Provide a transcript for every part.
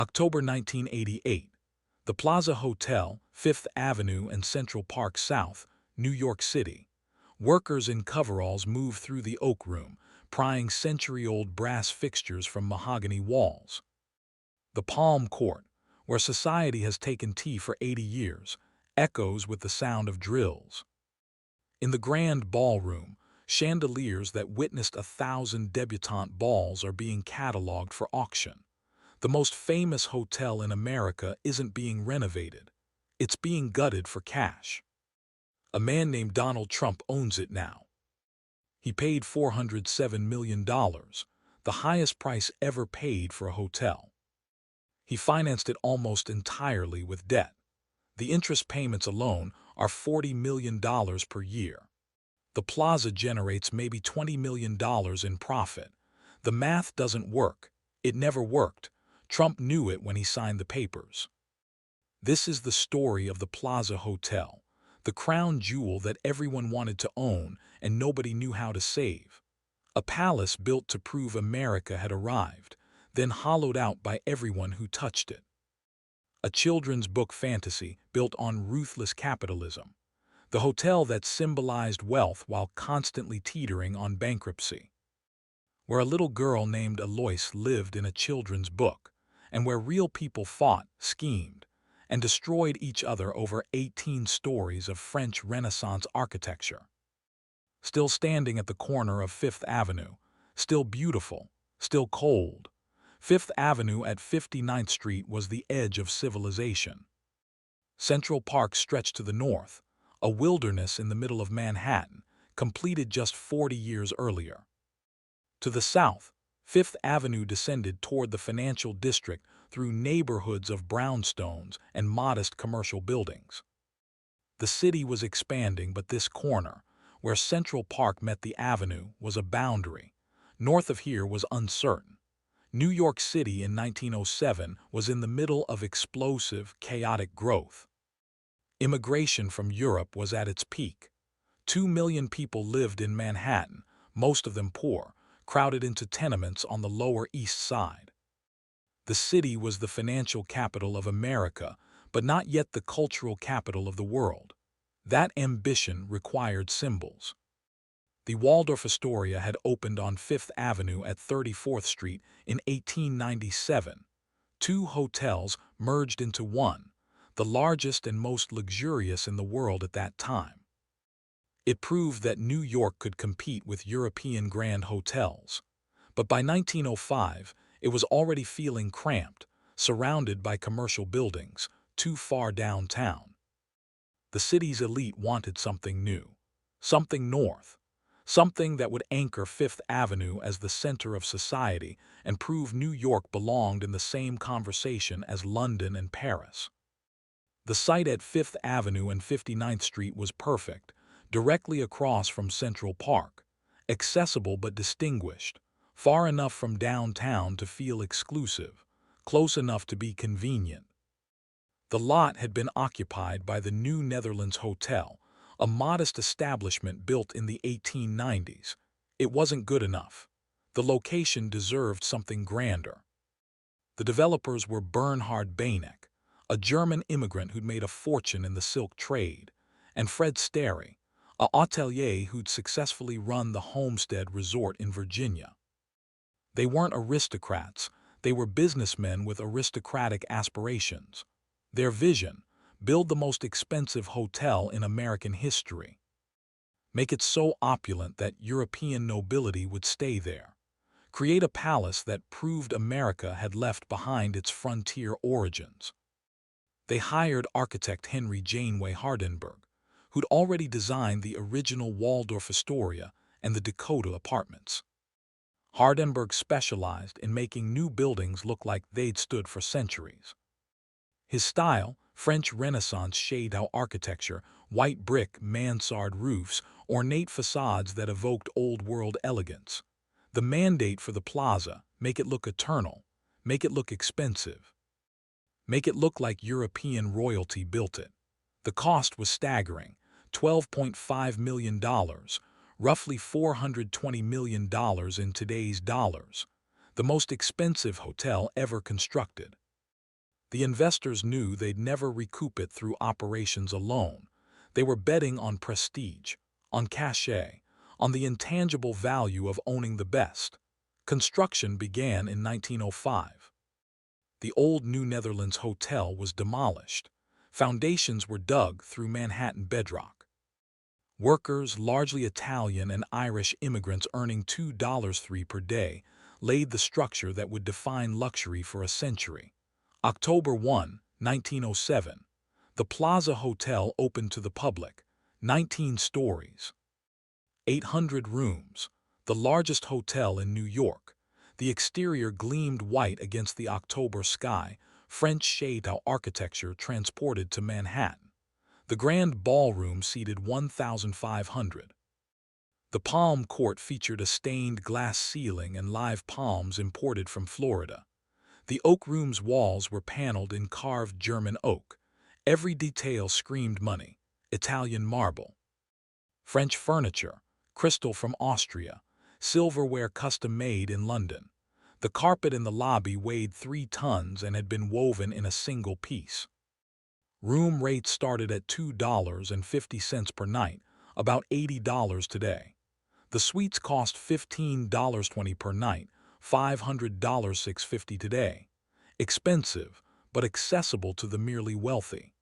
October 1988. The Plaza Hotel, 5th Avenue and Central Park South, New York City. Workers in coveralls move through the Oak Room, prying century-old brass fixtures from mahogany walls. The Palm Court, where society has taken tea for 80 years, echoes with the sound of drills. In the Grand Ballroom, chandeliers that witnessed 1,000 debutante balls are being cataloged for auction. The most famous hotel in America isn't being renovated. It's being gutted for cash. A man named Donald Trump owns it now. He paid $407 million, the highest price ever paid for a hotel. He financed it almost entirely with debt. The interest payments alone are $40 million per year. The Plaza generates maybe $20 million in profit. The math doesn't work. It never worked. Trump knew it when he signed the papers. This is the story of the Plaza Hotel, the crown jewel that everyone wanted to own and nobody knew how to save. A palace built to prove America had arrived, then hollowed out by everyone who touched it. A children's book fantasy built on ruthless capitalism. The hotel that symbolized wealth while constantly teetering on bankruptcy. Where a little girl named Alois lived in a children's book, and where real people fought, schemed, and destroyed each other over 18 stories of French Renaissance architecture. Still standing at the corner of 5th Avenue, still beautiful, still cold, 5th Avenue at 59th Street was the edge of civilization. Central Park stretched to the north, a wilderness in the middle of Manhattan, completed just 40 years earlier. To the south, 5th Avenue descended toward the financial district through neighborhoods of brownstones and modest commercial buildings. The city was expanding, but this corner, where Central Park met the avenue, was a boundary. North of here was uncertain. New York City in 1907 was in the middle of explosive, chaotic growth. Immigration from Europe was at its peak. 2 million people lived in Manhattan, most of them poor, crowded into tenements on the Lower East Side. The city was the financial capital of America, but not yet the cultural capital of the world. That ambition required symbols. The Waldorf Astoria had opened on 5th Avenue at 34th Street in 1897. Two hotels merged into one, the largest and most luxurious in the world at that time. It proved that New York could compete with European grand hotels. But by 1905, it was already feeling cramped, surrounded by commercial buildings, too far downtown. The city's elite wanted something new, something north, something that would anchor 5th Avenue as the center of society and prove New York belonged in the same conversation as London and Paris. The site at 5th Avenue and 59th Street was perfect, directly across from Central Park, accessible but distinguished, far enough from downtown to feel exclusive, close enough to be convenient. The lot had been occupied by the New Netherlands Hotel, a modest establishment built in the 1890s. It wasn't good enough. The location deserved something grander. The developers were Bernhard Beineck, a German immigrant who'd made a fortune in the silk trade, and Fred Sterry, a hotelier who'd successfully run the Homestead Resort in Virginia. They weren't aristocrats, they were businessmen with aristocratic aspirations. Their vision: build the most expensive hotel in American history. Make it so opulent that European nobility would stay there. Create a palace that proved America had left behind its frontier origins. They hired architect Henry Janeway Hardenberg, who'd already designed the original Waldorf Astoria and the Dakota apartments. Hardenberg specialized in making new buildings look like they'd stood for centuries. His style, French Renaissance shade-house architecture, white brick mansard roofs, ornate facades that evoked old-world elegance. The mandate for the plaza: make it look eternal, make it look expensive. Make it look like European royalty built it. The cost was staggering: $12.5 million, roughly $420 million in today's dollars. The most expensive hotel ever constructed. The investors knew they'd never recoup it through operations alone. They were betting on prestige, on cachet, on the intangible value of owning the best. Construction began in 1905. The old New Netherlands Hotel was demolished. Foundations were dug through Manhattan bedrock. Workers, largely Italian and Irish immigrants earning $2.03 per day, laid the structure that would define luxury for a century. October 1, 1907. The Plaza Hotel opened to the public, 19 stories, 800 rooms, the largest hotel in New York. The exterior gleamed white against the October sky, French chateau architecture transported to Manhattan. The grand ballroom seated 1,500. The Palm Court featured a stained glass ceiling and live palms imported from Florida. The oak room's walls were paneled in carved German oak. Every detail screamed money. Italian marble, French furniture, crystal from Austria, silverware custom-made in London. The carpet in the lobby weighed 3 tons and had been woven in a single piece. Room rates started at $2.50 per night, about $80 today. The suites cost $15.20 per night, $500.650 today. Expensive, but accessible to the merely wealthy.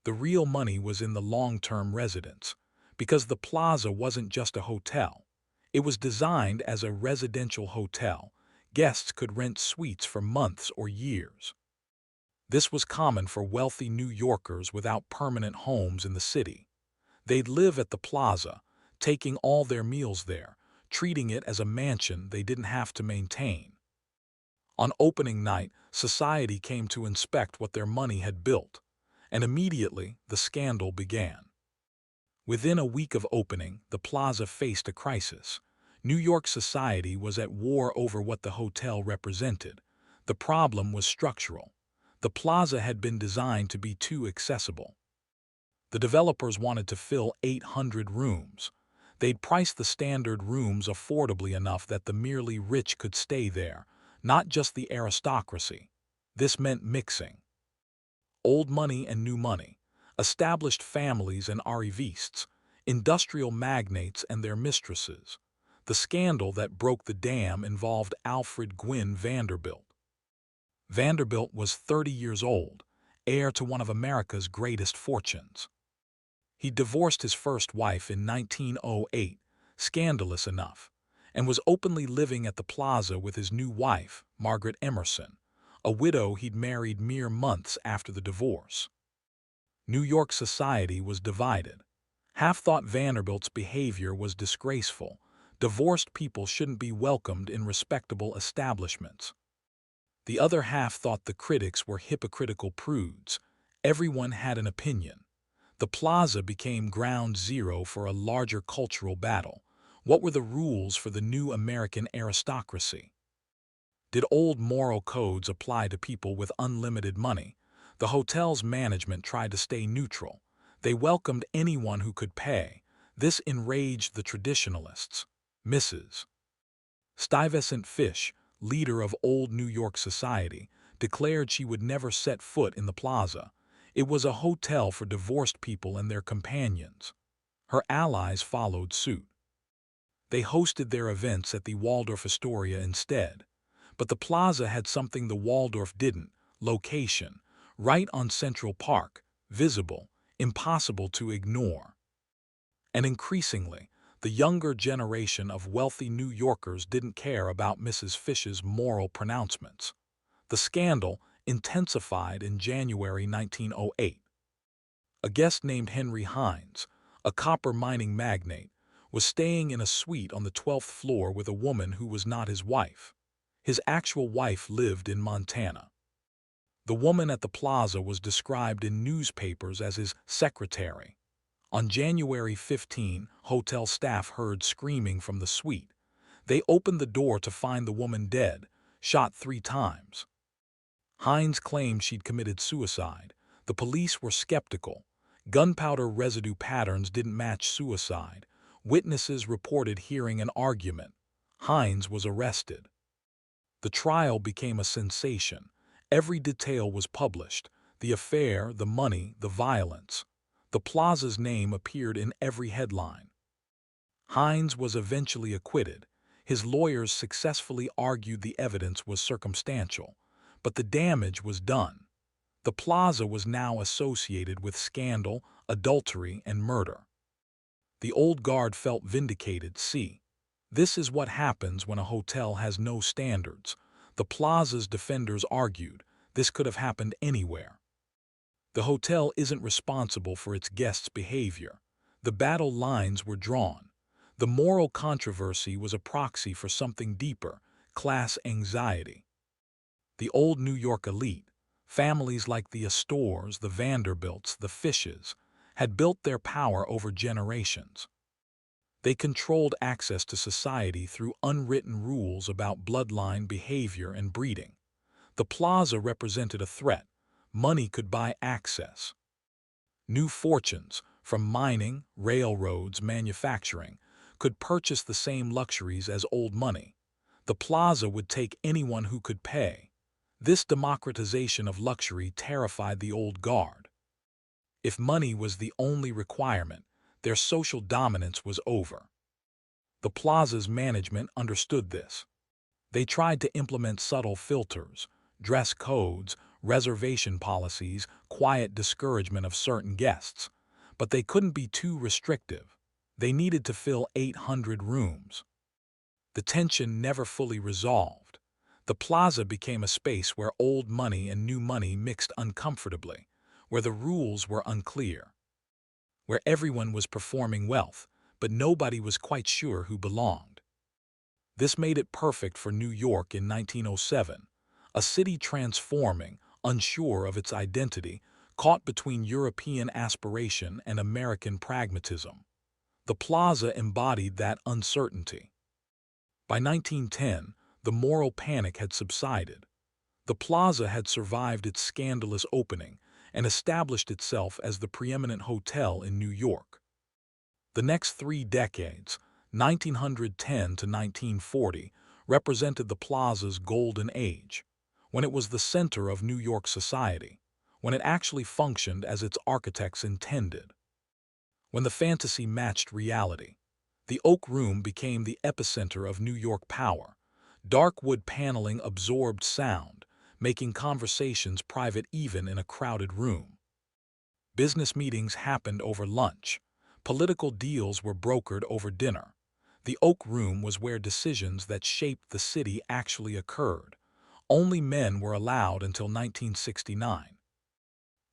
The real money was in the long-term residence, because the Plaza wasn't just a hotel. It was designed as a residential hotel. Guests could rent suites for months or years. This was common for wealthy New Yorkers without permanent homes in the city. They'd live at the Plaza, taking all their meals there, treating it as a mansion they didn't have to maintain. On opening night, society came to inspect what their money had built, and immediately the scandal began. Within a week of opening, the Plaza faced a crisis. New York society was at war over what the hotel represented. The problem was structural. The Plaza had been designed to be too accessible. The developers wanted to fill 800 rooms. They'd priced the standard rooms affordably enough that the merely rich could stay there, not just the aristocracy. This meant mixing old money and new money, established families and arrivistes, industrial magnates and their mistresses. The scandal that broke the dam involved Alfred Gwynne Vanderbilt. Vanderbilt was 30 years old, heir to one of America's greatest fortunes. He divorced his first wife in 1908, scandalous enough, and was openly living at the Plaza with his new wife, Margaret Emerson, a widow he'd married mere months after the divorce. New York society was divided. Half thought Vanderbilt's behavior was disgraceful. Divorced people shouldn't be welcomed in respectable establishments. The other half thought the critics were hypocritical prudes. Everyone had an opinion. The Plaza became ground zero for a larger cultural battle. What were the rules for the new American aristocracy? Did old moral codes apply to people with unlimited money? The hotel's management tried to stay neutral. They welcomed anyone who could pay. This enraged the traditionalists. Mrs. Stuyvesant Fish, leader of old New York society, declared she would never set foot in the Plaza. It was a hotel for divorced people and their companions. Her allies followed suit. They hosted their events at the Waldorf Astoria instead. But the Plaza had something the Waldorf didn't: location, right on Central Park, visible, impossible to ignore. And increasingly, the younger generation of wealthy New Yorkers didn't care about Mrs. Fish's moral pronouncements. The scandal intensified in January 1908. A guest named Henry Hines, a copper mining magnate, was staying in a suite on the 12th floor with a woman who was not his wife. His actual wife lived in Montana. The woman at the Plaza was described in newspapers as his secretary. On January 15, hotel staff heard screaming from the suite. They opened the door to find the woman dead, shot 3 times. Hines claimed she'd committed suicide. The police were skeptical. Gunpowder residue patterns didn't match suicide. Witnesses reported hearing an argument. Hines was arrested. The trial became a sensation. Every detail was published: the affair, the money, the violence. The Plaza's name appeared in every headline. Hines was eventually acquitted. His lawyers successfully argued the evidence was circumstantial, but the damage was done. The Plaza was now associated with scandal, adultery, and murder. The old guard felt vindicated. See, this is what happens when a hotel has no standards. The Plaza's defenders argued this could have happened anywhere. The hotel isn't responsible for its guests' behavior. The battle lines were drawn. The moral controversy was a proxy for something deeper: class anxiety. The old New York elite, families like the Astors, the Vanderbilts, the Fishes, had built their power over generations. They controlled access to society through unwritten rules about bloodline, behavior, and breeding. The Plaza represented a threat. Money could buy access. New fortunes, from mining, railroads, manufacturing, could purchase the same luxuries as old money. The Plaza would take anyone who could pay. This democratization of luxury terrified the old guard. If money was the only requirement, their social dominance was over. The Plaza's management understood this. They tried to implement subtle filters: dress codes, reservation policies, quiet discouragement of certain guests. But they couldn't be too restrictive. They needed to fill 800 rooms. The tension never fully resolved. The Plaza became a space where old money and new money mixed uncomfortably, where the rules were unclear, where everyone was performing wealth, but nobody was quite sure who belonged. This made it perfect for New York in 1907, a city transforming, unsure of its identity, caught between European aspiration and American pragmatism. The Plaza embodied that uncertainty. By 1910, the moral panic had subsided. The Plaza had survived its scandalous opening and established itself as the preeminent hotel in New York. The next 3 decades, 1910 to 1940, represented the Plaza's golden age, when it was the center of New York society, when it actually functioned as its architects intended. When the fantasy matched reality, the Oak Room became the epicenter of New York power. Dark wood paneling absorbed sound, making conversations private even in a crowded room. Business meetings happened over lunch. Political deals were brokered over dinner. The Oak Room was where decisions that shaped the city actually occurred. Only men were allowed until 1969.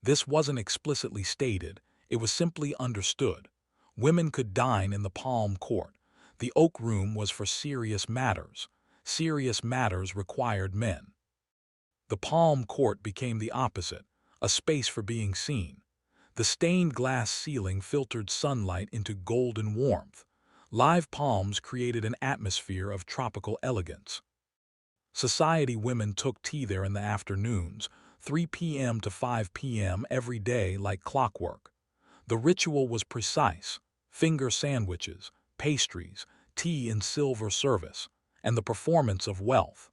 This wasn't explicitly stated, it was simply understood. Women could dine in the Palm Court. The Oak Room was for serious matters. Serious matters required men. The Palm Court became the opposite, a space for being seen. The stained glass ceiling filtered sunlight into golden warmth. Live palms created an atmosphere of tropical elegance. Society women took tea there in the afternoons, 3 p.m. to 5 p.m. every day like clockwork. The ritual was precise: finger sandwiches, pastries, tea in silver service, and the performance of wealth.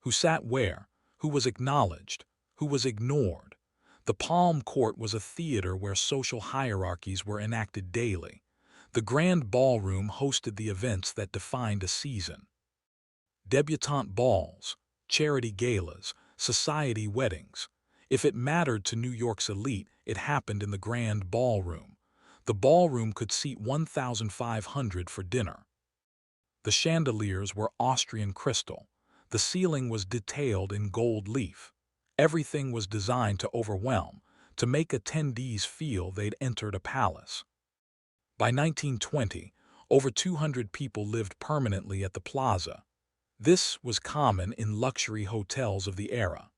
Who sat where? Who was acknowledged? Who was ignored? The Palm Court was a theater where social hierarchies were enacted daily. The Grand Ballroom hosted the events that defined a season. Debutante balls, charity galas, society weddings. If it mattered to New York's elite, it happened in the Grand Ballroom. The ballroom could seat 1,500 for dinner. The chandeliers were Austrian crystal. The ceiling was detailed in gold leaf. Everything was designed to overwhelm, to make attendees feel they'd entered a palace. By 1920, over 200 people lived permanently at the Plaza. This was common in luxury hotels of the era.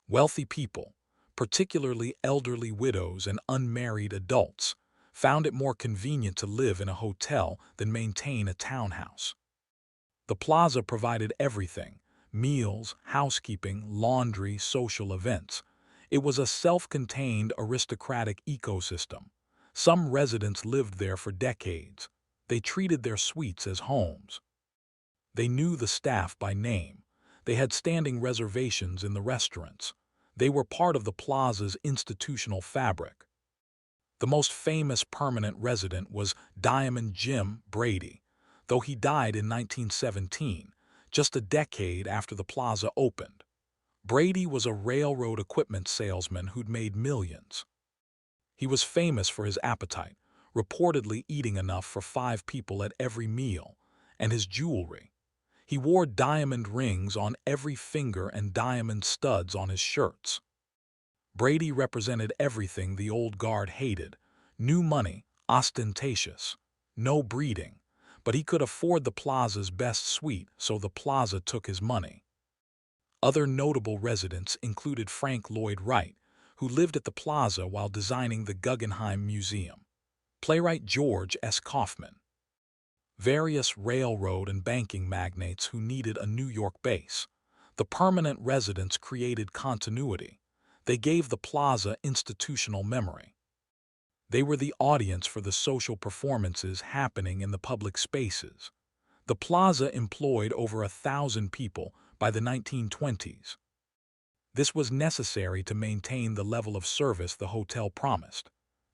Wealthy people, particularly elderly widows and unmarried adults, found it more convenient to live in a hotel than maintain a townhouse. The Plaza provided everything: meals, housekeeping, laundry, social events. It was a self-contained aristocratic ecosystem. Some residents lived there for decades. They treated their suites as homes. They knew the staff by name. They had standing reservations in the restaurants. They were part of the Plaza's institutional fabric. The most famous permanent resident was Diamond Jim Brady, though he died in 1917, just a decade after the Plaza opened. Brady was a railroad equipment salesman who'd made millions. He was famous for his appetite, reportedly eating enough for 5 people at every meal, and his jewelry. He wore diamond rings on every finger and diamond studs on his shirts. Brady represented everything the old guard hated: new money, ostentatious, no breeding, but he could afford the Plaza's best suite, so the Plaza took his money. Other notable residents included Frank Lloyd Wright, who lived at the Plaza while designing the Guggenheim Museum, playwright George S. Kaufman, various railroad and banking magnates who needed a New York base. The permanent residents created continuity. They gave the Plaza institutional memory. They were the audience for the social performances happening in the public spaces. The Plaza employed over 1,000 people by the 1920s. This was necessary to maintain the level of service the hotel promised.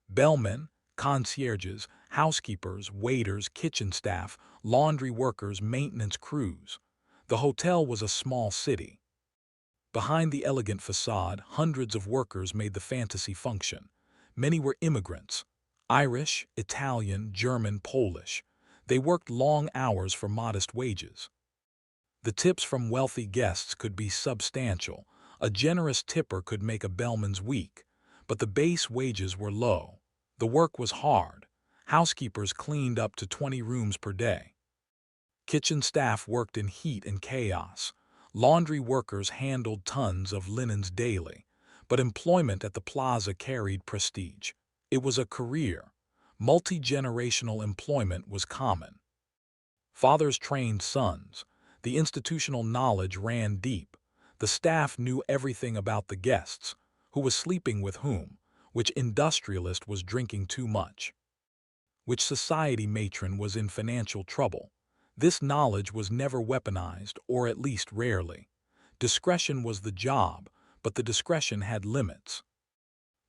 Bellmen, concierges, housekeepers, waiters, kitchen staff, laundry workers, maintenance crews. The hotel was a small city. Behind the elegant facade, hundreds of workers made the fantasy function. Many were immigrants: Irish, Italian, German, Polish. They worked long hours for modest wages. The tips from wealthy guests could be substantial. A generous tipper could make a bellman's week, but the base wages were low. The work was hard. Housekeepers cleaned up to 20 rooms per day. Kitchen staff worked in heat and chaos. Laundry workers handled tons of linens daily. But employment at the Plaza carried prestige. It was a career. Multi-generational employment was common. Fathers trained sons. The institutional knowledge ran deep. The staff knew everything about the guests: who was sleeping with whom, which industrialist was drinking too much, which society matron was in financial trouble. This knowledge was never weaponized, or at least rarely. Discretion was the job, but the discretion had limits.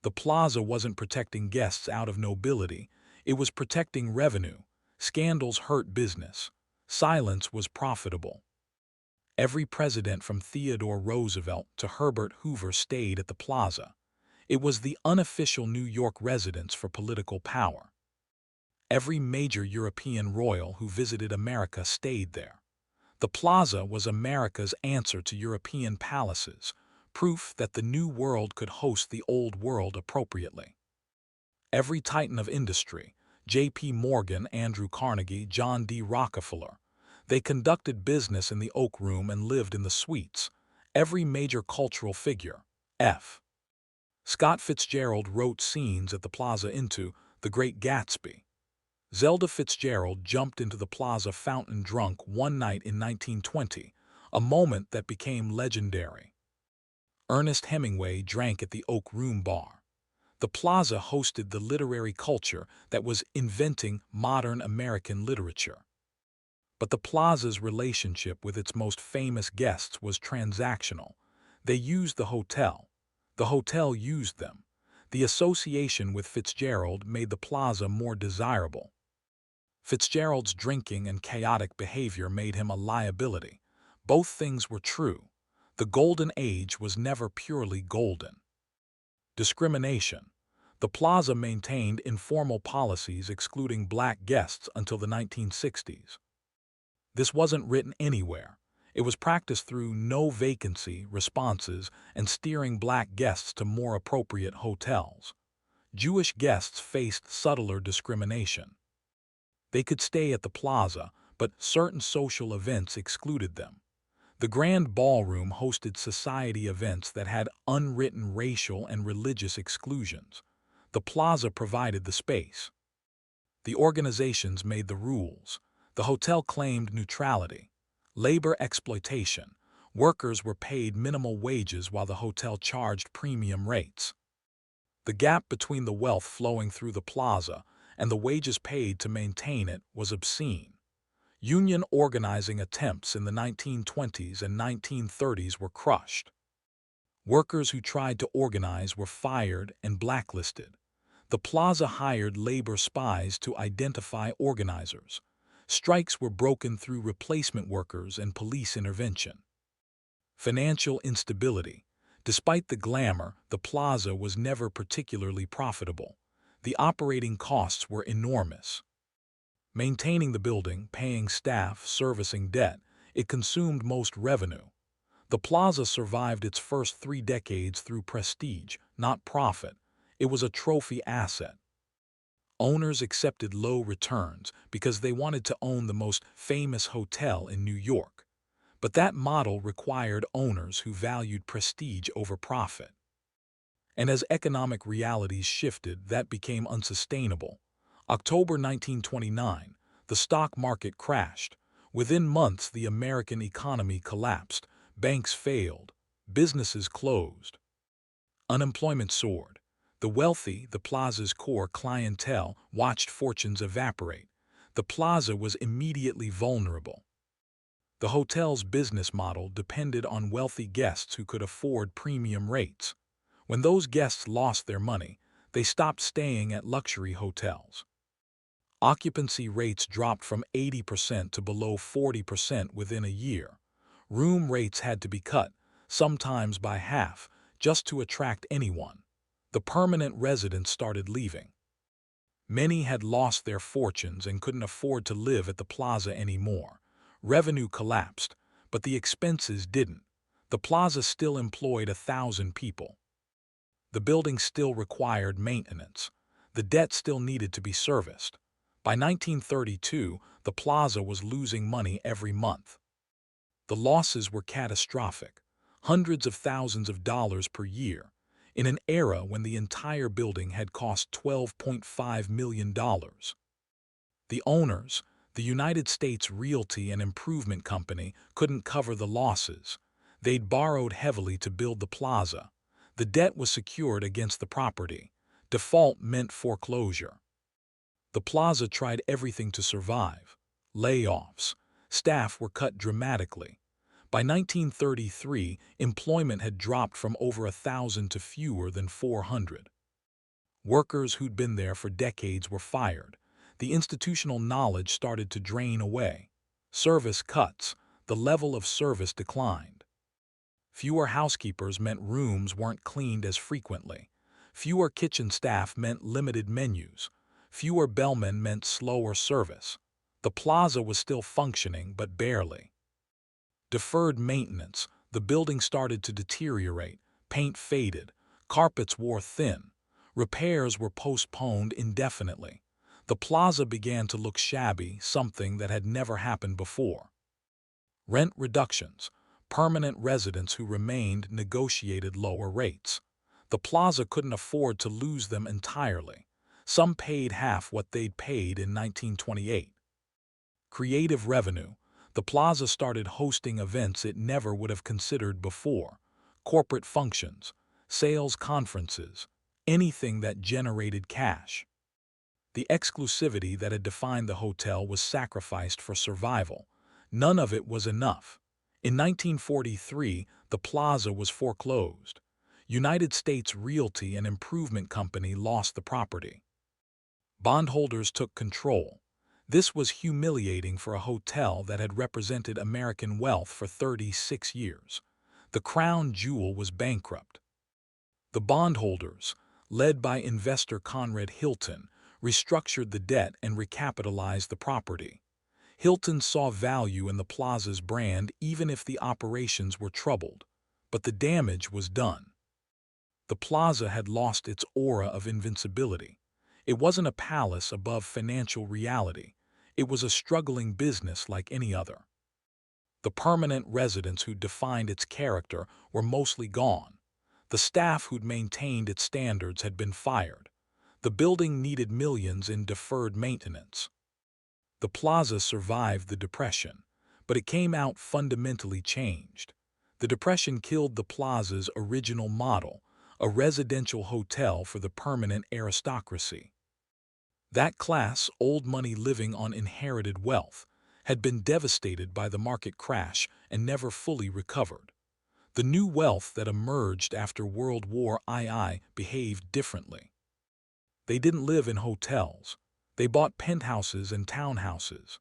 The Plaza wasn't protecting guests out of nobility. It was protecting revenue. Scandals hurt business. Silence was profitable. Every president from Theodore Roosevelt to Herbert Hoover stayed at the Plaza. It was the unofficial New York residence for political power. Every major European royal who visited America stayed there. The Plaza was America's answer to European palaces, proof that the New World could host the Old World appropriately. Every titan of industry: J.P. Morgan, Andrew Carnegie, John D. Rockefeller. They conducted business in the Oak Room and lived in the suites. Every major cultural figure: F. Scott Fitzgerald wrote scenes at the Plaza into The Great Gatsby. Zelda Fitzgerald jumped into the Plaza fountain drunk one night in 1920, a moment that became legendary. Ernest Hemingway drank at the Oak Room bar. The Plaza hosted the literary culture that was inventing modern American literature. But the Plaza's relationship with its most famous guests was transactional. They used the hotel. The hotel used them. The association with Fitzgerald made the Plaza more desirable. Fitzgerald's drinking and chaotic behavior made him a liability. Both things were true. The golden age was never purely golden. Discrimination. The Plaza maintained informal policies excluding black guests until the 1960s. This wasn't written anywhere. It was practiced through no vacancy responses and steering black guests to more appropriate hotels. Jewish guests faced subtler discrimination. They could stay at the Plaza, but certain social events excluded them. The Grand Ballroom hosted society events that had unwritten racial and religious exclusions. The Plaza provided the space. The organizations made the rules. The hotel claimed neutrality. Labor exploitation. Workers were paid minimal wages while the hotel charged premium rates. The gap between the wealth flowing through the Plaza and the wages paid to maintain it was obscene. Union organizing attempts in the 1920s and 1930s were crushed. Workers who tried to organize were fired and blacklisted. The Plaza hired labor spies to identify organizers. Strikes were broken through replacement workers and police intervention. Financial instability. Despite the glamour, the Plaza was never particularly profitable. The operating costs were enormous. Maintaining the building, paying staff, servicing debt, it consumed most revenue. The Plaza survived its first 3 decades through prestige, not profit. It was a trophy asset. Owners accepted low returns because they wanted to own the most famous hotel in New York. But that model required owners who valued prestige over profit. And as economic realities shifted, that became unsustainable. October 1929, the stock market crashed. Within months, the American economy collapsed. Banks failed. Businesses closed. Unemployment soared. The wealthy, the Plaza's core clientele, watched fortunes evaporate. The Plaza was immediately vulnerable. The hotel's business model depended on wealthy guests who could afford premium rates. When those guests lost their money, they stopped staying at luxury hotels. Occupancy rates dropped from 80% to below 40% within a year. Room rates had to be cut, sometimes by half, just to attract anyone. The permanent residents started leaving. Many had lost their fortunes and couldn't afford to live at the Plaza anymore. Revenue collapsed, but the expenses didn't. The Plaza still employed 1,000 people. The building still required maintenance. The debt still needed to be serviced. By 1932, the Plaza was losing money every month. The losses were catastrophic, hundreds of thousands of dollars per year, in an era when the entire building had cost $12.5 million. The owners, the United States Realty and Improvement Company, couldn't cover the losses. They'd borrowed heavily to build the Plaza. The debt was secured against the property. Default meant foreclosure. The Plaza tried everything to survive. Layoffs. Staff were cut dramatically. By 1933, employment had dropped from over 1,000 to fewer than 400. Workers who'd been there for decades were fired. The institutional knowledge started to drain away. Service cuts. The level of service declined. Fewer housekeepers meant rooms weren't cleaned as frequently. Fewer kitchen staff meant limited menus. Fewer bellmen meant slower service. The Plaza was still functioning, but barely. Deferred maintenance. The building started to deteriorate. Paint faded. Carpets wore thin. Repairs were postponed indefinitely. The Plaza began to look shabby, something that had never happened before. Rent reductions. Permanent residents who remained negotiated lower rates. The Plaza couldn't afford to lose them entirely. Some paid half what they'd paid in 1928. Creative revenue. The Plaza started hosting events it never would have considered before. Corporate functions, sales conferences, anything that generated cash. The exclusivity that had defined the hotel was sacrificed for survival. None of it was enough. In 1943, the Plaza was foreclosed. United States Realty and Improvement Company lost the property. Bondholders took control. This was humiliating for a hotel that had represented American wealth for 36 years. The crown jewel was bankrupt. The bondholders, led by investor Conrad Hilton, restructured the debt and recapitalized the property. Hilton saw value in the Plaza's brand even if the operations were troubled. But the damage was done. The Plaza had lost its aura of invincibility. It wasn't a palace above financial reality. It was a struggling business like any other. The permanent residents who defined its character were mostly gone. The staff who'd maintained its standards had been fired. The building needed millions in deferred maintenance. The Plaza survived the Depression, but it came out fundamentally changed. The Depression killed the Plaza's original model, a residential hotel for the permanent aristocracy. That class, old money living on inherited wealth, had been devastated by the market crash and never fully recovered. The new wealth that emerged after World War II behaved differently. They didn't live in hotels. They bought penthouses and townhouses.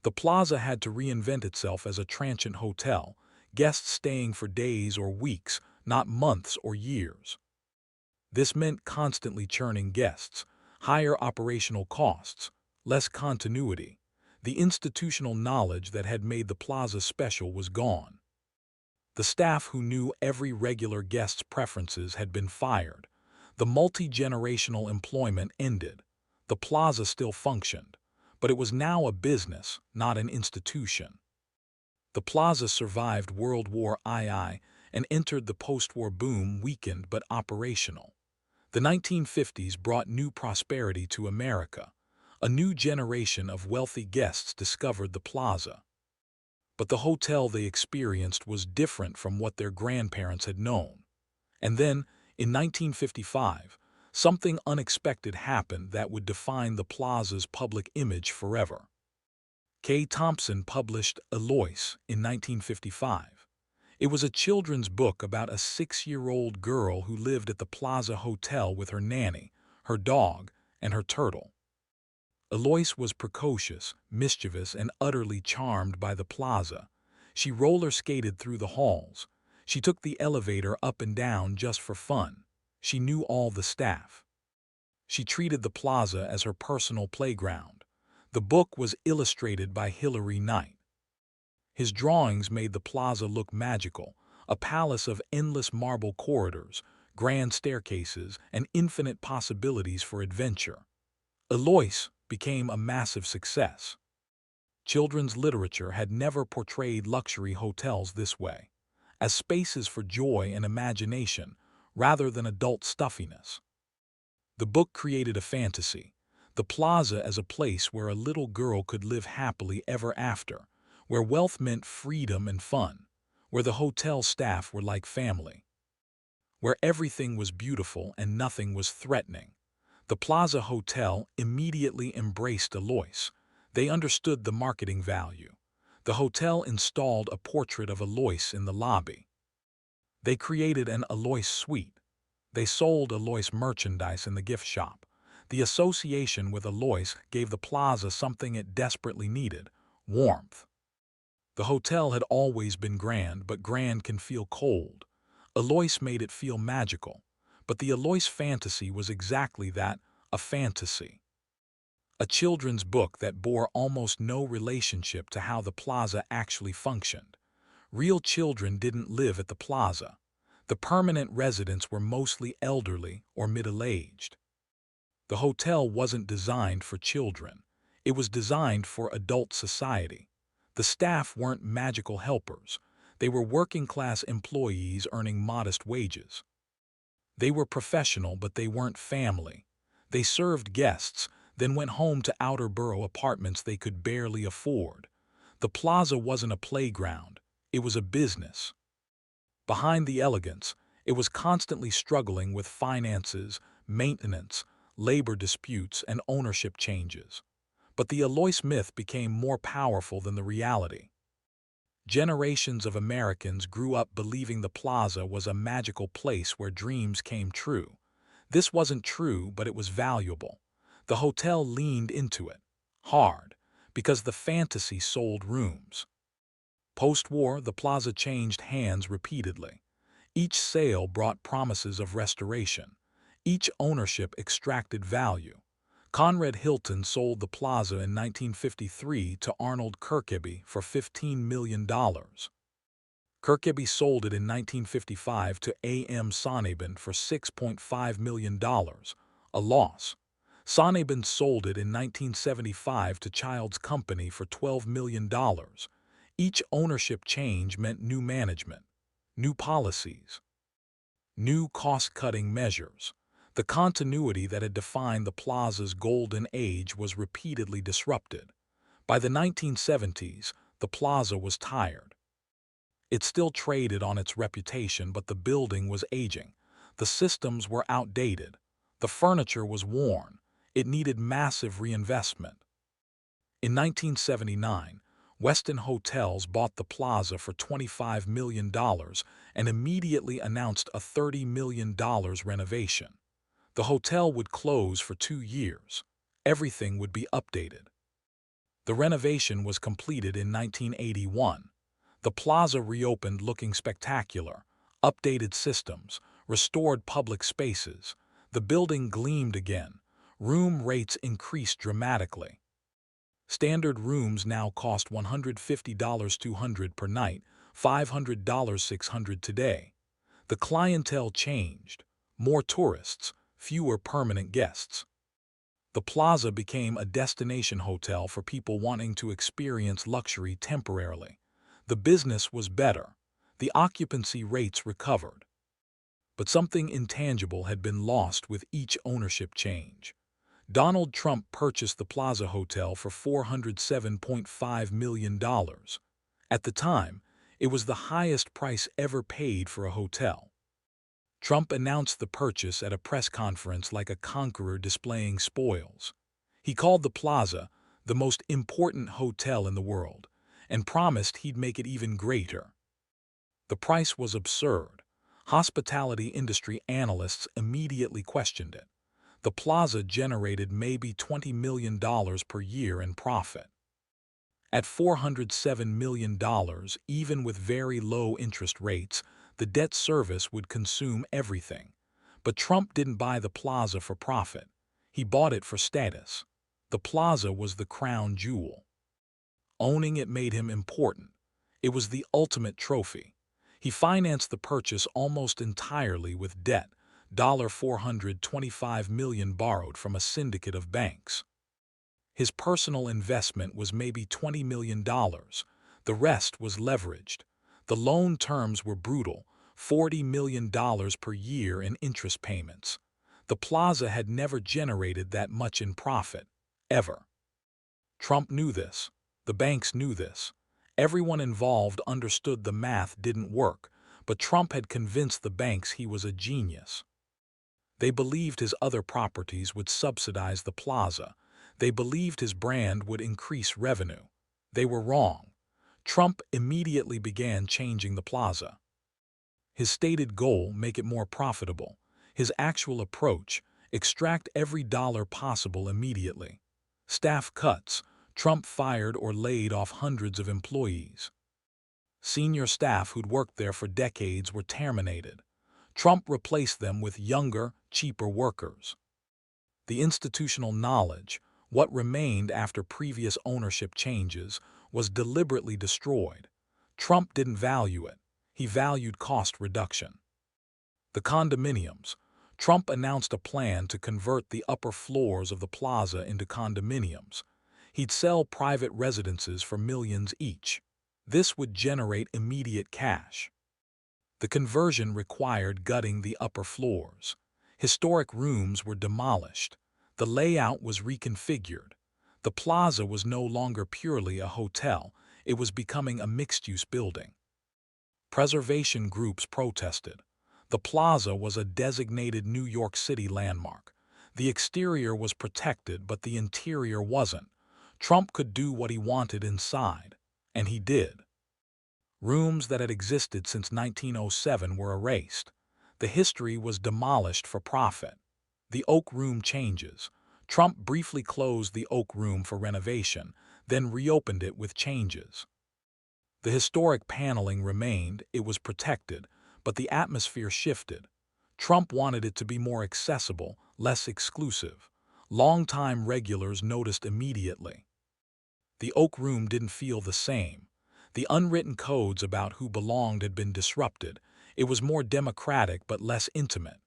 The Plaza had to reinvent itself as a transient hotel, guests staying for days or weeks, not months or years. This meant constantly churning guests, higher operational costs, less continuity. The institutional knowledge that had made the Plaza special was gone. The staff who knew every regular guest's preferences had been fired. The multi-generational employment ended. The Plaza still functioned, but it was now a business, not an institution. The Plaza survived World War II and entered the post-war boom weakened but operational. The 1950s brought new prosperity to America. A new generation of wealthy guests discovered the Plaza. But the hotel they experienced was different from what their grandparents had known. And then, in 1955, something unexpected happened that would define the Plaza's public image forever. K. Thompson published Eloise in 1955. It was a children's book about a 6-year-old girl who lived at the Plaza Hotel with her nanny, her dog, and her turtle. Eloise was precocious, mischievous, and utterly charmed by the Plaza. She roller skated through the halls. She took the elevator up and down just for fun. She knew all the staff. She treated the Plaza as her personal playground. The book was illustrated by Hilary Knight. His drawings made the Plaza look magical, a palace of endless marble corridors, grand staircases, and infinite possibilities for adventure. Eloise became a massive success. Children's literature had never portrayed luxury hotels this way, as spaces for joy and imagination, rather than adult stuffiness. The book created a fantasy, the Plaza as a place where a little girl could live happily ever after, where wealth meant freedom and fun, where the hotel staff were like family, where everything was beautiful and nothing was threatening. The Plaza Hotel immediately embraced Eloise. They understood the marketing value. The hotel installed a portrait of Eloise in the lobby. They created an Eloise suite. They sold Eloise merchandise in the gift shop. The association with Eloise gave the Plaza something it desperately needed: warmth. The hotel had always been grand, but grand can feel cold. Eloise made it feel magical. But the Eloise fantasy was exactly that, a fantasy. A children's book that bore almost no relationship to how the Plaza actually functioned. Real children didn't live at the Plaza. The permanent residents were mostly elderly or middle-aged. The hotel wasn't designed for children. It was designed for adult society. The staff weren't magical helpers. They were working-class employees earning modest wages. They were professional, but they weren't family. They served guests, then went home to outer borough apartments they could barely afford. The Plaza wasn't a playground. It was a business. Behind the elegance, it was constantly struggling with finances, maintenance, labor disputes, and ownership changes. But the Eloise myth became more powerful than the reality. Generations of Americans grew up believing the Plaza was a magical place where dreams came true. This wasn't true, but it was valuable. The hotel leaned into it, hard, because the fantasy sold rooms. Post-war, the Plaza changed hands repeatedly. Each sale brought promises of restoration. Each ownership extracted value. Conrad Hilton sold the Plaza in 1953 to Arnold Kirkeby for $15 million. Kirkeby sold it in 1955 to A.M. Sonnabend for $6.5 million, a loss. Sonnabend sold it in 1975 to Child's Company for $12 million. Each ownership change meant new management, new policies, new cost-cutting measures. The continuity that had defined the Plaza's golden age was repeatedly disrupted. By the 1970s, the Plaza was tired. It still traded on its reputation, but the building was aging. The systems were outdated. The furniture was worn. It needed massive reinvestment. In 1979, Westin Hotels bought the Plaza for $25 million and immediately announced a $30 million renovation. The hotel would close for 2 years. Everything would be updated. The renovation was completed in 1981. The Plaza reopened looking spectacular, updated systems, restored public spaces. The building gleamed again. Room rates increased dramatically. Standard rooms now cost $150 $200 per night, $500 $600 today. The clientele changed. More tourists, fewer permanent guests. The Plaza became a destination hotel for people wanting to experience luxury temporarily. The business was better. The occupancy rates recovered. But something intangible had been lost with each ownership change. Donald Trump purchased the Plaza Hotel for $407.5 million. At the time, it was the highest price ever paid for a hotel. Trump announced the purchase at a press conference like a conqueror displaying spoils. He called the Plaza the most important hotel in the world and promised he'd make it even greater. The price was absurd. Hospitality industry analysts immediately questioned it. The Plaza generated maybe $20 million per year in profit. At $407 million, even with very low interest rates, the debt service would consume everything. But Trump didn't buy the Plaza for profit. He bought it for status. The Plaza was the crown jewel. Owning it made him important. It was the ultimate trophy. He financed the purchase almost entirely with debt, $425 million borrowed from a syndicate of banks. His personal investment was maybe $20 million. The rest was leveraged. The loan terms were brutal, $40 million per year in interest payments. The Plaza had never generated that much in profit, ever. Trump knew this. The banks knew this. Everyone involved understood the math didn't work, but Trump had convinced the banks he was a genius. They believed his other properties would subsidize the Plaza. They believed his brand would increase revenue. They were wrong. Trump immediately began changing the Plaza. His stated goal, make it more profitable. His actual approach, extract every dollar possible immediately. Staff cuts. Trump fired or laid off hundreds of employees. Senior staff who'd worked there for decades were terminated. Trump replaced them with younger, cheaper workers. The institutional knowledge, what remained after previous ownership changes, was deliberately destroyed. Trump didn't value it. He valued cost reduction. The condominiums. Trump announced a plan to convert the upper floors of the Plaza into condominiums. He'd sell private residences for millions each. This would generate immediate cash. The conversion required gutting the upper floors. Historic rooms were demolished. The layout was reconfigured. The Plaza was no longer purely a hotel. It was becoming a mixed-use building. Preservation groups protested. The Plaza was a designated New York City landmark. The exterior was protected, but the interior wasn't. Trump could do what he wanted inside, and he did. Rooms that had existed since 1907 were erased. The history was demolished for profit. The Oak Room changes. Trump briefly closed the Oak Room for renovation, then reopened it with changes. The historic paneling remained, it was protected, but the atmosphere shifted. Trump wanted it to be more accessible, less exclusive. Longtime regulars noticed immediately. The Oak Room didn't feel the same. The unwritten codes about who belonged had been disrupted. It was more democratic but less intimate.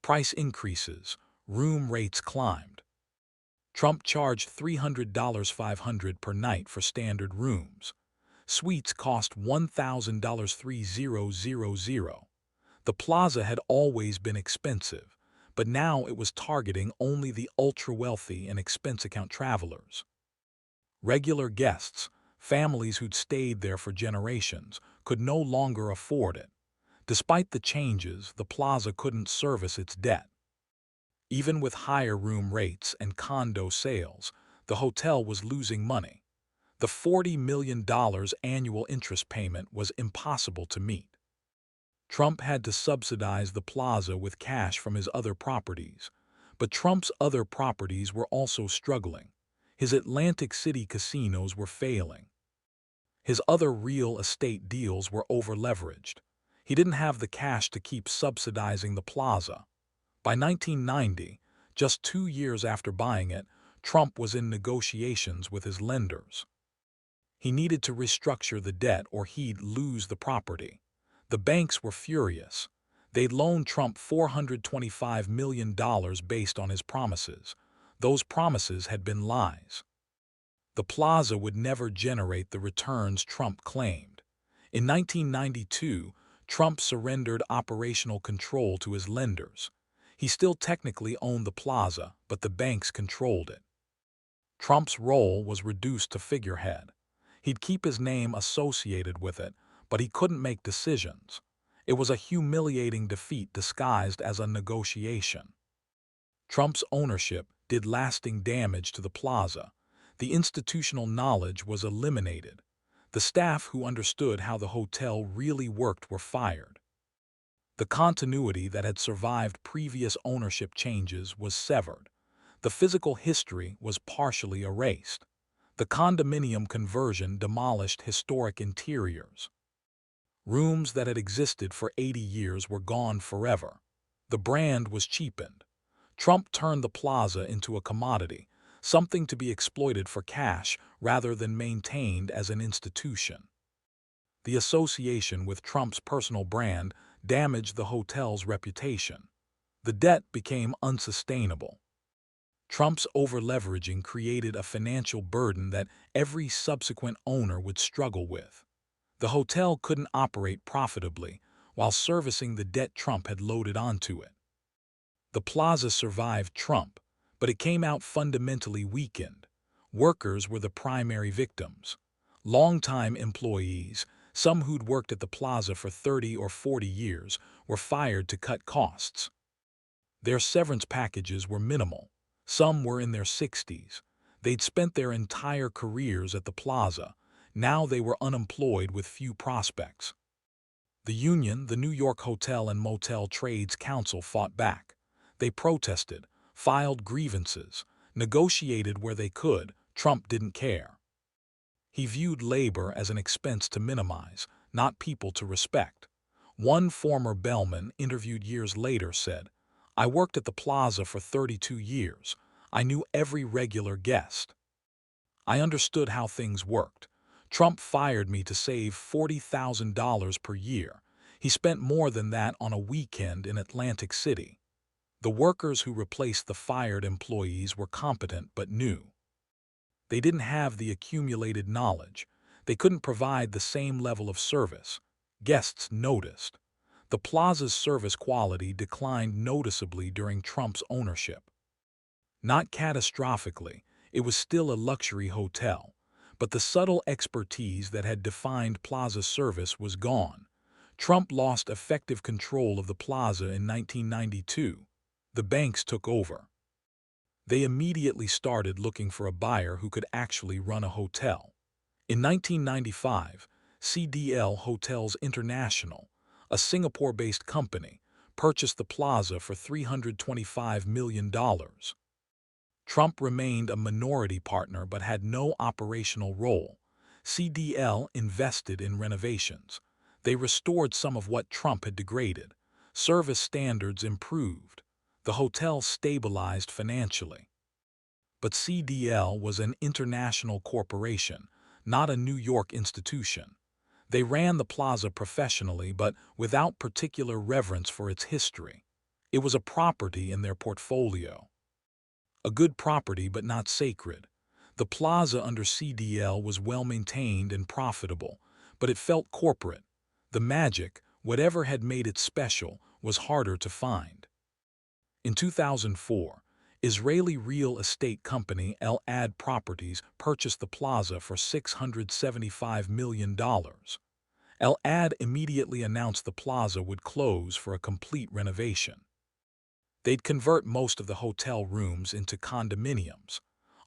Price increases. Room rates climbed. Trump charged $300 $500 per night for standard rooms. Suites cost $1,000 $3,000. The Plaza had always been expensive, but now it was targeting only the ultra-wealthy and expense-account travelers. Regular guests, families who'd stayed there for generations, could no longer afford it. Despite the changes, the Plaza couldn't service its debt. Even with higher room rates and condo sales, the hotel was losing money. The $40 million annual interest payment was impossible to meet. Trump had to subsidize the plaza with cash from his other properties. But Trump's other properties were also struggling. His Atlantic City casinos were failing. His other real estate deals were over-leveraged. He didn't have the cash to keep subsidizing the plaza. By 1990, just 2 years after buying it, Trump was in negotiations with his lenders. He needed to restructure the debt or he'd lose the property. The banks were furious. They'd loaned Trump $425 million based on his promises. Those promises had been lies. The plaza would never generate the returns Trump claimed. In 1992, Trump surrendered operational control to his lenders. He still technically owned the plaza, but the banks controlled it. Trump's role was reduced to figurehead. He'd keep his name associated with it, but he couldn't make decisions. It was a humiliating defeat disguised as a negotiation. Trump's ownership did lasting damage to the plaza. The institutional knowledge was eliminated. The staff who understood how the hotel really worked were fired. The continuity that had survived previous ownership changes was severed. The physical history was partially erased. The condominium conversion demolished historic interiors. Rooms that had existed for 80 years were gone forever. The brand was cheapened. Trump turned the plaza into a commodity, something to be exploited for cash rather than maintained as an institution. The association with Trump's personal brand damaged the hotel's reputation. The debt became unsustainable. Trump's over-leveraging created a financial burden that every subsequent owner would struggle with. The hotel couldn't operate profitably while servicing the debt Trump had loaded onto it. The plaza survived Trump, but it came out fundamentally weakened. Workers were the primary victims. Longtime employees, some who'd worked at the plaza for 30 or 40 years, were fired to cut costs. Their severance packages were minimal. Some were in their 60s. They'd spent their entire careers at the plaza. Now they were unemployed with few prospects. The union, the New York Hotel and Motel Trades Council, fought back. They protested, filed grievances, negotiated where they could. Trump didn't care. He viewed labor as an expense to minimize, not people to respect. One former bellman, interviewed years later, said, "I worked at the plaza for 32 years. I knew every regular guest. I understood how things worked. Trump fired me to save $40,000 per year. He spent more than that on a weekend in Atlantic City." The workers who replaced the fired employees were competent but new. They didn't have the accumulated knowledge. They couldn't provide the same level of service. Guests noticed. The plaza's service quality declined noticeably during Trump's ownership. Not catastrophically, it was still a luxury hotel, but the subtle expertise that had defined Plaza service was gone. Trump lost effective control of the plaza in 1992. The banks took over. They immediately started looking for a buyer who could actually run a hotel. In 1995, CDL Hotels International, a Singapore-based company, purchased the plaza for $325 million. Trump remained a minority partner but had no operational role. CDL invested in renovations. They restored some of what Trump had degraded. Service standards improved. The hotel stabilized financially. But CDL was an international corporation, not a New York institution. They ran the plaza professionally but without particular reverence for its history. It was a property in their portfolio. A good property but not sacred. The plaza under CDL was well maintained and profitable, but it felt corporate. The magic, whatever had made it special, was harder to find. In 2004, Israeli real estate company El Ad Properties purchased the plaza for $675 million. El Ad immediately announced the plaza would close for a complete renovation. They'd convert most of the hotel rooms into condominiums.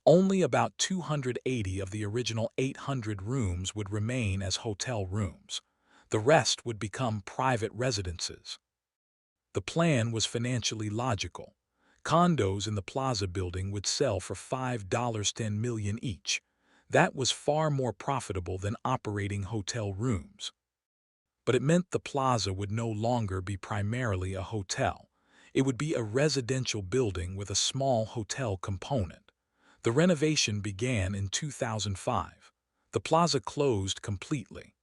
Only about 280 of the original 800 rooms would remain as hotel rooms. The rest would become private residences. The plan was financially logical. Condos in the Plaza building would sell for $5.10 million each. That was far more profitable than operating hotel rooms. But it meant the Plaza would no longer be primarily a hotel. It would be a residential building with a small hotel component. The renovation began in 2005. The Plaza closed completely.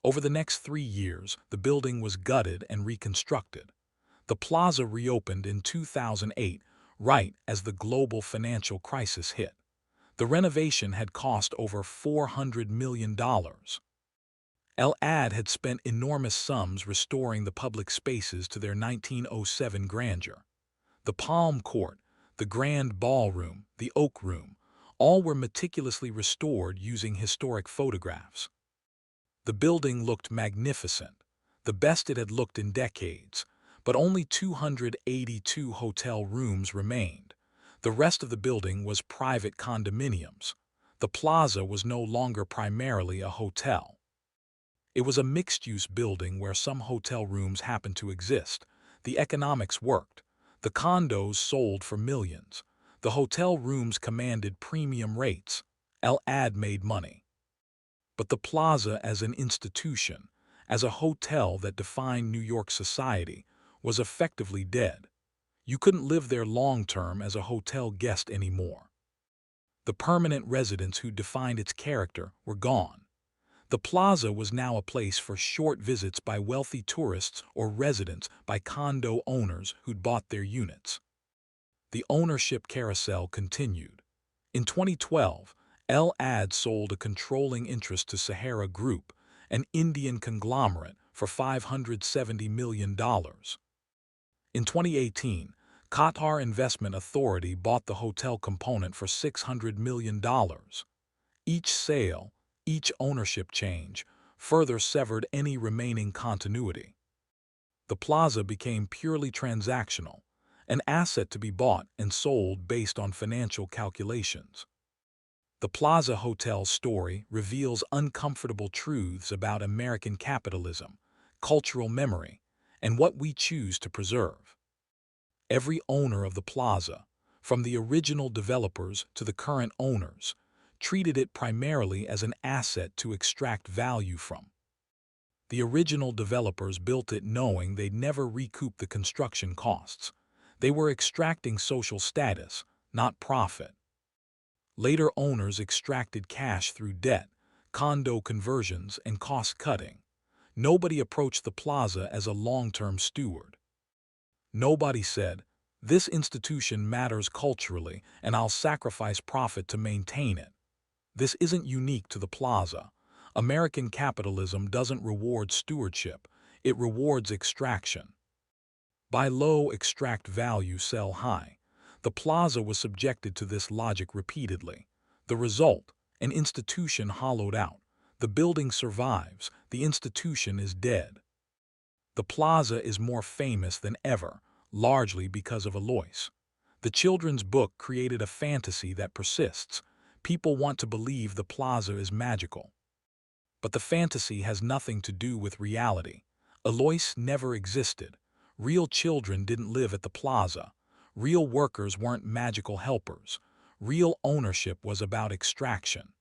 Over the next 3 years, the building was gutted and reconstructed. The Plaza reopened in 2008, right as the global financial crisis hit. The renovation had cost over $400 million. El-Ad had spent enormous sums restoring the public spaces to their 1907 grandeur. The Palm Court, the Grand Ballroom, the Oak Room, all were meticulously restored using historic photographs. The building looked magnificent, the best it had looked in decades, but only 282 hotel rooms remained. The rest of the building was private condominiums. The Plaza was no longer primarily a hotel. It was a mixed-use building where some hotel rooms happened to exist. The economics worked. The condos sold for millions. The hotel rooms commanded premium rates. El-Ad made money. But the Plaza as an institution, as a hotel that defined New York society, was effectively dead. You couldn't live there long-term as a hotel guest anymore. The permanent residents who defined its character were gone. The Plaza was now a place for short visits by wealthy tourists or residents by condo owners who'd bought their units. The ownership carousel continued. In 2012, El-Ad sold a controlling interest to Sahara Group, an Indian conglomerate, for $570 million. In 2018, Qatar Investment Authority bought the hotel component for $600 million. Each sale, each ownership change, further severed any remaining continuity. The Plaza became purely transactional, an asset to be bought and sold based on financial calculations. The Plaza Hotel's story reveals uncomfortable truths about American capitalism, cultural memory, and what we choose to preserve. Every owner of the Plaza, from the original developers to the current owners, treated it primarily as an asset to extract value from. The original developers built it knowing they'd never recoup the construction costs. They were extracting social status, not profit. Later owners extracted cash through debt, condo conversions, and cost-cutting. Nobody approached the Plaza as a long-term steward. Nobody said, "This institution matters culturally, and I'll sacrifice profit to maintain it." This isn't unique to the Plaza. American capitalism doesn't reward stewardship, it rewards extraction. Buy low, extract value, sell high. The Plaza was subjected to this logic repeatedly. The result, an institution hollowed out. The building survives, the institution is dead. The Plaza is more famous than ever, largely because of Alois. The children's book created a fantasy that persists. People want to believe the Plaza is magical. But the fantasy has nothing to do with reality. Alois never existed. Real children didn't live at the Plaza. Real workers weren't magical helpers. Real ownership was about extraction.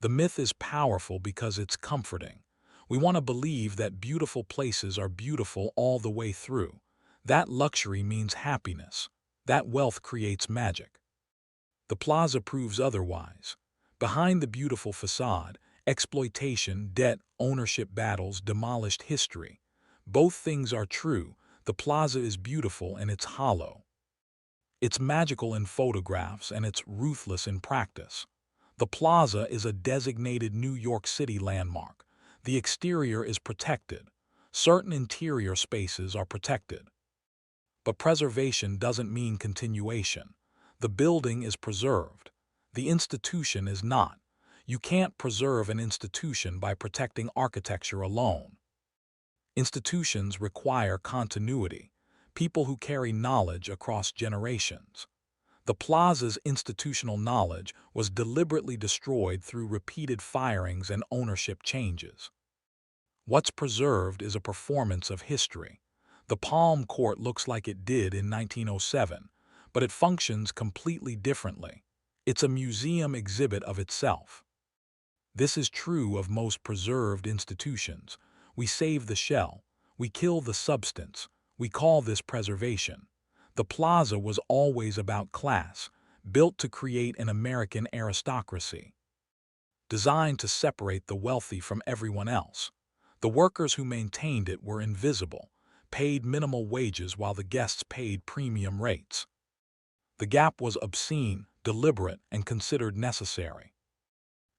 The myth is powerful because it's comforting. We want to believe that beautiful places are beautiful all the way through. That luxury means happiness. That wealth creates magic. The Plaza proves otherwise. Behind the beautiful facade, exploitation, debt, ownership battles demolished history. Both things are true. The Plaza is beautiful and it's hollow. It's magical in photographs and it's ruthless in practice. The Plaza is a designated New York City landmark. The exterior is protected. Certain interior spaces are protected. But preservation doesn't mean continuation. The building is preserved. The institution is not. You can't preserve an institution by protecting architecture alone. Institutions require continuity, people who carry knowledge across generations. The Plaza's institutional knowledge was deliberately destroyed through repeated firings and ownership changes. What's preserved is a performance of history. The Palm Court looks like it did in 1907, but it functions completely differently. It's a museum exhibit of itself. This is true of most preserved institutions. We save the shell. We kill the substance. We call this preservation. The Plaza was always about class, built to create an American aristocracy, designed to separate the wealthy from everyone else. The workers who maintained it were invisible, paid minimal wages while the guests paid premium rates. The gap was obscene, deliberate, and considered necessary.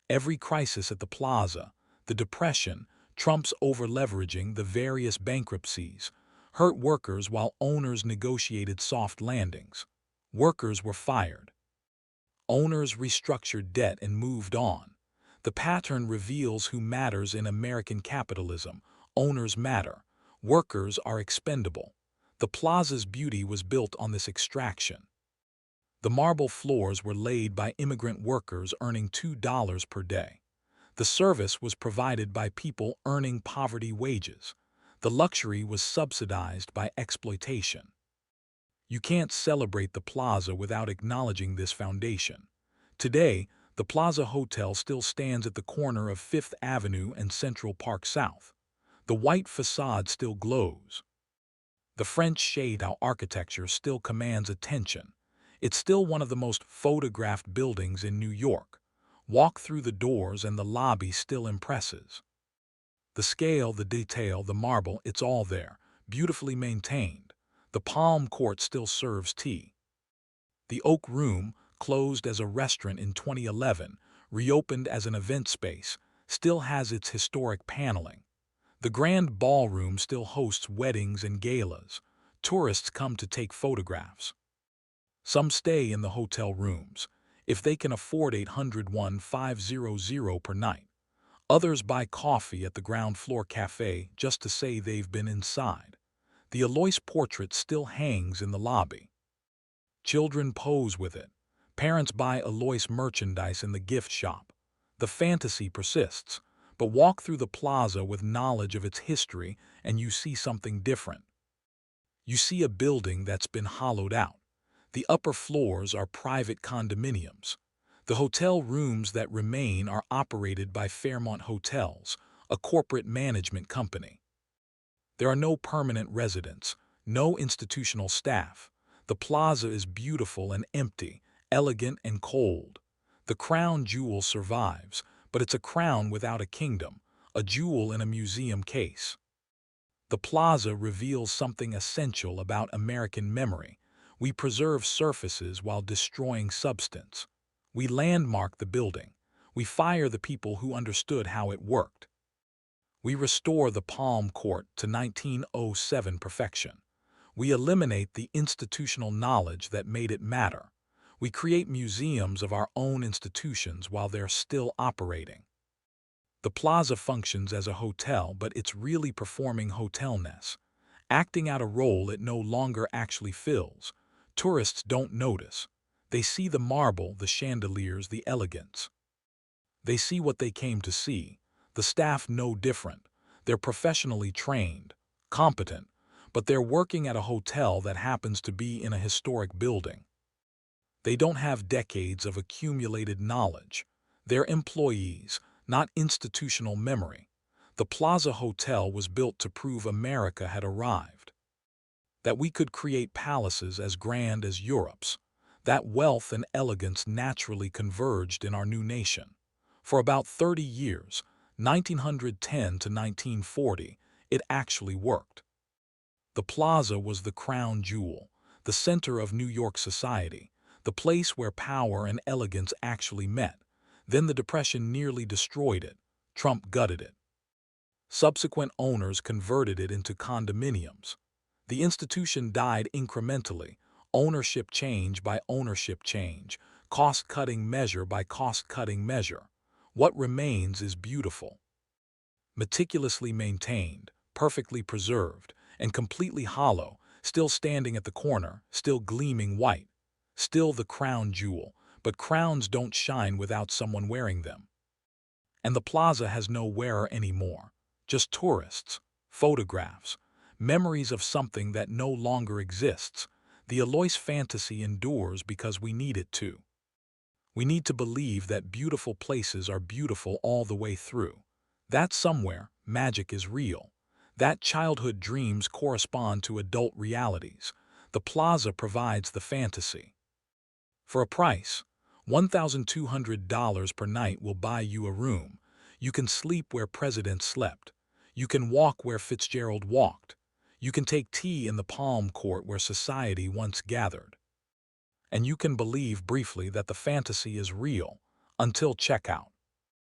Every crisis at the Plaza, the Depression, Trump's over-leveraging, the various bankruptcies, hurt workers while owners negotiated soft landings. Workers were fired. Owners restructured debt and moved on. The pattern reveals who matters in American capitalism. Owners matter. Workers are expendable. The Plaza's beauty was built on this extraction. The marble floors were laid by immigrant workers earning $2 per day. The service was provided by people earning poverty wages. The luxury was subsidized by exploitation. You can't celebrate the Plaza without acknowledging this foundation. Today, the Plaza Hotel still stands at the corner of Fifth Avenue and Central Park South. The white facade still glows. The French shade-out architecture still commands attention. It's still one of the most photographed buildings in New York. Walk through the doors and the lobby still impresses. The scale, the detail, the marble, it's all there, beautifully maintained. The Palm Court still serves tea. The Oak Room, closed as a restaurant in 2011, reopened as an event space, still has its historic paneling. The Grand Ballroom still hosts weddings and galas. Tourists come to take photographs. Some stay in the hotel rooms, if they can afford $801,500 per night. Others buy coffee at the ground floor cafe just to say they've been inside. The Alois portrait still hangs in the lobby. Children pose with it. Parents buy Alois merchandise in the gift shop. The fantasy persists, but walk through the Plaza with knowledge of its history and you see something different. You see a building that's been hollowed out. The upper floors are private condominiums. The hotel rooms that remain are operated by Fairmont Hotels, a corporate management company. There are no permanent residents, no institutional staff. The Plaza is beautiful and empty, elegant and cold. The crown jewel survives, but it's a crown without a kingdom, a jewel in a museum case. The Plaza reveals something essential about American memory. We preserve surfaces while destroying substance. We landmark the building. We fire the people who understood how it worked. We restore the Palm Court to 1907 perfection. We eliminate the institutional knowledge that made it matter. We create museums of our own institutions while they're still operating. The Plaza functions as a hotel, but it's really performing hotelness, acting out a role it no longer actually fills. Tourists don't notice. They see the marble, the chandeliers, the elegance. They see what they came to see. The staff no different. They're professionally trained, competent, but they're working at a hotel that happens to be in a historic building. They don't have decades of accumulated knowledge. They're employees, not institutional memory. The Plaza Hotel was built to prove America had arrived, that we could create palaces as grand as Europe's, that wealth and elegance naturally converged in our new nation. For about 30 years, 1910 to 1940, it actually worked. The Plaza was the crown jewel, the center of New York society, the place where power and elegance actually met. Then the Depression nearly destroyed it. Trump gutted it. Subsequent owners converted it into condominiums. The institution died incrementally, ownership change by ownership change, cost-cutting measure by cost-cutting measure. What remains is beautiful, meticulously maintained, perfectly preserved, and completely hollow, still standing at the corner, still gleaming white, Still the crown jewel, but crowns don't shine without someone wearing them. And the plaza has no wearer anymore, just tourists, photographs, memories of something that no longer exists. The Alois fantasy endures because we need it to. We need to believe that beautiful places are beautiful all the way through. That somewhere, magic is real. That childhood dreams correspond to adult realities. The plaza provides the fantasy. For a price, $1,200 per night will buy you a room. You can sleep where presidents slept. You can walk where Fitzgerald walked. You can take tea in the palm court where society once gathered. And you can believe briefly that the fantasy is real until checkout.